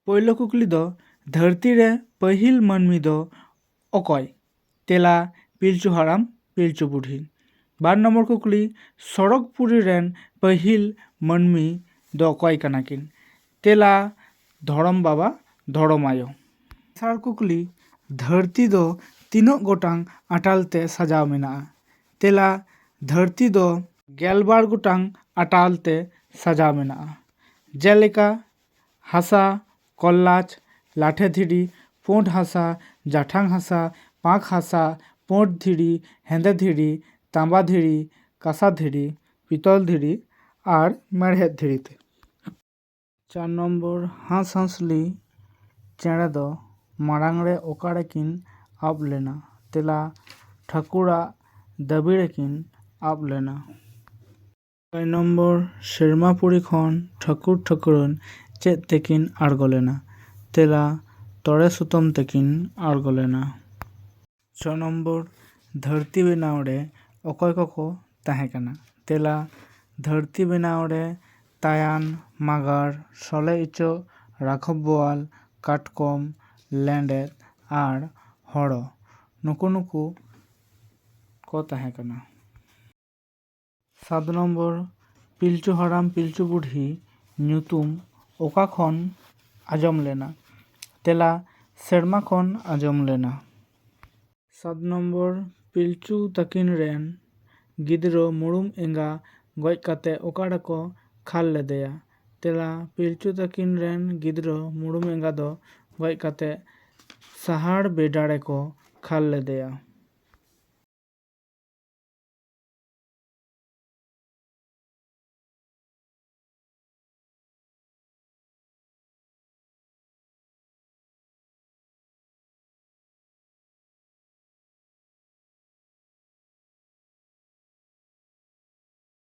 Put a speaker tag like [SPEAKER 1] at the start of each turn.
[SPEAKER 1] ᱯᱳᱭᱞᱳ ᱠᱩᱠᱞᱤ ᱫᱚ ᱫᱷᱟᱹᱨᱛᱤ ᱨᱮ ᱯᱟᱹᱦᱤᱞ ᱢᱟᱹᱱᱢᱤ ᱫᱚ ᱚᱠᱚᱭ? ᱛᱮᱞᱟ ᱯᱤᱞᱪᱩ ᱦᱟᱲᱟᱢ ᱯᱤᱞᱪᱩ ᱵᱩᱰᱷᱤ। 2 ᱱᱚᱢᱵᱚᱨ ᱠᱩᱠᱞᱤ ᱥᱚᱲᱚᱠ ᱯᱩᱨᱤ ᱨᱮᱱ ᱯᱟᱹᱦᱤᱞ ᱢᱟᱹᱱᱢᱤ ᱫᱚ ᱚᱠᱚᱭ ᱠᱟᱱᱟ ᱠᱤᱱ? ᱛᱮᱞᱟ ᱫᱷᱚᱲᱚᱢ ᱵᱟᱵᱟ ᱫᱷᱚᱲᱚᱢ ᱟᱭᱳ। 3 ᱠᱩᱠᱞᱤ ᱫᱷᱟᱹᱨᱛᱤ ᱫᱚ ᱛᱤᱱᱟᱹᱜ ᱜᱚᱴᱟᱝ ᱟᱴᱟᱞ ᱛᱮ ᱥᱟᱡᱟᱣ ᱢᱮᱱᱟᱜᱼᱟ? ᱛᱮᱞᱟ ᱫᱷᱟᱹᱨᱛᱤ ᱫᱚ 12 ᱜᱚᱴᱟᱝ ᱟᱴᱟᱞ ᱛᱮ ᱥᱟᱡᱟᱣ ᱢᱮᱱᱟᱜᱼᱟ। ᱡᱮᱞᱮᱠᱟ ᱦᱟᱥᱟ, ᱠᱚᱞᱞᱟᱪ, ᱞᱟᱴᱷᱮ ᱫᱷᱤᱨᱤ, ᱯᱩᱸᱰ ᱦᱟᱥᱟ, ᱡᱟᱴᱷᱟᱝ ᱦᱟᱥᱟ, ᱯᱟᱸᱠ ᱦᱟᱥᱟ, ᱯᱩᱸᱰ ᱫᱷᱤᱨᱤ, ᱦᱮᱸᱫᱮ ᱫᱷᱤᱨᱤ, ᱛᱟᱸᱵᱟ ᱫᱷᱤᱨᱤ, ᱠᱟᱸᱥᱟ ᱫᱷᱤᱨᱤ, ᱯᱤᱛᱚᱞ ᱫᱷᱤᱨᱤ ᱟᱨ ᱢᱮᱲᱦᱮᱫ ᱫᱷᱤᱨᱤ ᱛᱮ। 4 ᱱᱚᱢᱵᱚর ᱦᱟᱸᱥᱼᱦᱟᱸᱥᱞᱤ ᱪᱮᱬᱮ ᱫᱚ ᱢᱟᱲᱟᱝ ᱨᱮ ᱚᱠᱟ ᱨᱮᱠᱤᱱ ᱟᱵ ᱞᱮᱱᱟ? ᱛᱮᱞᱟ ᱴᱷᱟᱹᱠᱩᱨᱟᱜ ᱫᱟᱹᱵᱤ ᱨᱮᱠᱤᱱ ᱟᱵ ᱞᱮᱱᱟ। 6 ᱱᱚᱢᱵᱚর ᱥᱮᱨᱢᱟᱯᱩᱨᱤ ᱠᱷᱚᱱ ᱴᱷᱟᱹᱠᱩᱨ ᱴᱷᱟᱹᱠᱩᱨᱟᱱ ᱪᱮᱫ ᱛᱮᱠᱤᱱ ᱟᱬᱜᱚ ᱞᱮᱱᱟ? ᱛᱮᱞᱟ ᱛᱚᱲᱮ ᱥᱩᱛᱟᱹᱢ ᱛᱮᱠᱤᱱ ᱟᱬᱜᱚ ᱞᱮᱱᱟ। 6 ᱱᱚᱢᱵᱚর ᱫᱷᱟᱹᱨᱛᱤ ᱵᱮᱱᱟᱣ ᱨᱮ ᱚᱠᱚᱭ ᱠᱚᱠᱚ ᱛᱟᱦᱮᱸ ᱠᱟᱱᱟ? ᱛᱮᱞᱟ ᱫᱷᱟᱹᱨᱛᱤ ᱵᱮᱱᱟᱣ ᱨᱮ ᱛᱟᱭᱟᱱ, ᱢᱟᱜᱟᱲ, ᱥᱚᱞᱮ ᱤᱪᱟᱹᱜ, ᱨᱟᱠᱷᱚᱵ ᱵᱳᱣᱟᱞ, ᱠᱟᱴᱠᱚᱢ, ᱞᱮᱸᱰᱮᱫ ᱟᱨ ᱦᱚᱲᱚ ᱱᱩᱠᱩ ᱠᱚ ᱛᱟᱦᱮᱸ ᱠᱟᱱᱟ। 7 ᱱᱚᱢᱵᱚর ᱯᱤᱞᱪᱩ ᱦᱟᱲᱟᱢ ᱯᱤᱞᱪᱩ ᱵᱩᱰᱷᱤ ᱧᱩᱛᱩᱢ ᱚᱠᱟ ᱠᱷᱚᱱ ᱟᱸᱡᱚᱢ ᱞᱮᱱᱟ? ᱛᱮᱞᱟ ᱥᱮᱨᱢᱟ ᱠᱷᱚᱱ ᱟᱸᱡᱚᱢ ᱞᱮᱱᱟ। 7 ᱱᱚᱢᱵᱚর ᱯᱤᱞᱪᱩ ᱛᱟᱹᱠᱤᱱ ᱨᱮᱱ ᱜᱤᱫᱽᱨᱟᱹ ᱢᱩᱲᱩᱢ ᱮᱸᱜᱟ ᱜᱚᱡ ᱠᱟᱛᱮ ᱚᱠᱟ ᱨᱮᱠᱚ ᱠᱷᱟᱞ ᱞᱮᱫᱮᱭᱟ? ᱛᱮᱞᱟ ᱯᱤᱞᱪᱩ ᱛᱟᱹᱠᱤᱱ ᱨᱮᱱ ᱜᱤᱫᱽᱨᱟᱹ ᱢᱩᱲᱩᱢ ᱮᱸᱜᱟ ᱫᱚ ᱜᱚᱡ ᱠᱟᱛᱮ ᱥᱟᱦᱟᱲ ᱵᱮᱰᱟ ᱨᱮᱠᱚ ᱠᱷᱟᱞ ᱞᱮᱫᱮᱭᱟ।